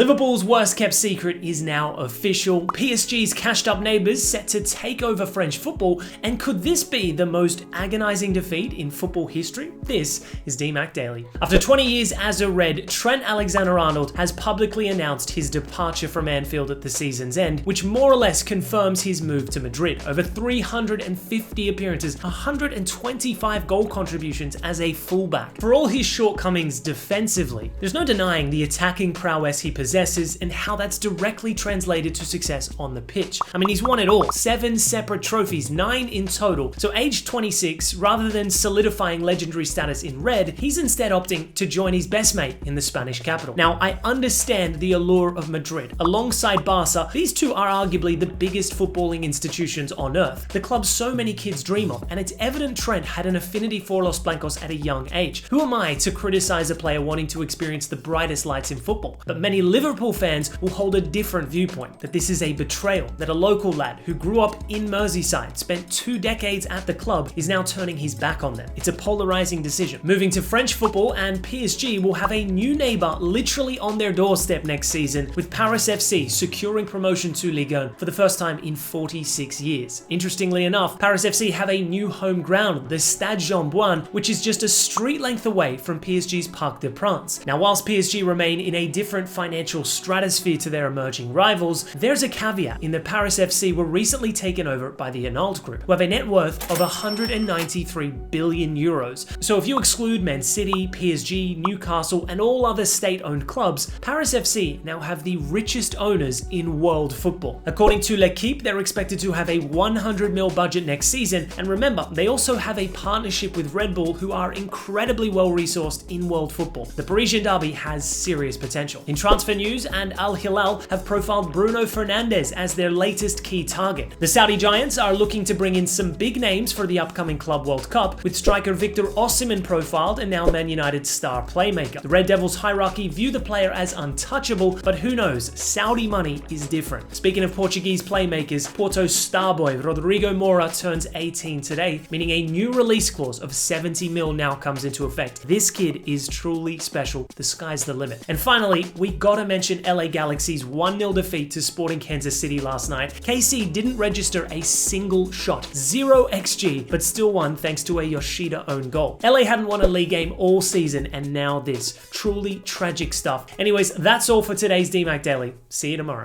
Liverpool's worst kept secret is now official. PSG's cashed up neighbours set to take over French football, and could this be the most agonising defeat in football history? This is DMAC Daily. After 20 years as a Red, Trent Alexander Arnold has publicly announced his departure from Anfield at the season's end, which more or less confirms his move to Madrid. Over 350 appearances, 125 goal contributions as a fullback. For all his shortcomings defensively, there's no denying the attacking prowess he possesses and how that's directly translated to success on the pitch. I mean, he's won it all. 7 separate trophies, 9 in total. So aged 26, rather than solidifying legendary status in red, he's instead opting to join his best mate in the Spanish capital. Now, I understand the allure of Madrid. Alongside Barca, these two are arguably the biggest footballing institutions on earth, the club so many kids dream of, and it's evident Trent had an affinity for Los Blancos at a young age. Who am I to criticize a player wanting to experience the brightest lights in football? But many Liverpool fans will hold a different viewpoint, that this is a betrayal, that a local lad who grew up in Merseyside, spent 2 decades at the club, is now turning his back on them. It's a polarizing decision. Moving to French football, and PSG will have a new neighbor literally on their doorstep next season, with Paris FC securing promotion to Ligue 1 for the first time in 46 years. Interestingly enough, Paris FC have a new home ground, the Stade Jean-Bouin, which is just a street length away from PSG's Parc des Princes. Now, whilst PSG remain in a different financial stratosphere to their emerging rivals, there's a caveat in that Paris FC were recently taken over by the Arnold Group, who have a net worth of 193 billion euros. So if you exclude Man City, PSG, Newcastle, and all other state-owned clubs, Paris FC now have the richest owners in world football. According to L'Equipe, they're expected to have a 100 mil budget next season, and remember, they also have a partnership with Red Bull, who are incredibly well-resourced in world football. The Parisian derby has serious potential. In transfer news, and Al Hilal have profiled Bruno Fernandes as their latest key target. The Saudi Giants are looking to bring in some big names for the upcoming Club World Cup, with striker Victor Osimhen profiled and now Man United star playmaker. The Red Devils hierarchy view the player as untouchable, but who knows, Saudi money is different. Speaking of Portuguese playmakers, Porto's star boy Rodrigo Mora turns 18 today, meaning a new release clause of 70 mil now comes into effect. This kid is truly special. The sky's the limit. And finally, we gotta mention LA Galaxy's 1-0 defeat to Sporting Kansas City last night. KC didn't register a single shot, 0 XG, but still won thanks to a Yoshida own goal. LA hadn't won a league game all season, and now this. Truly tragic stuff. Anyways, that's all for today's DMAC Daily. See you tomorrow.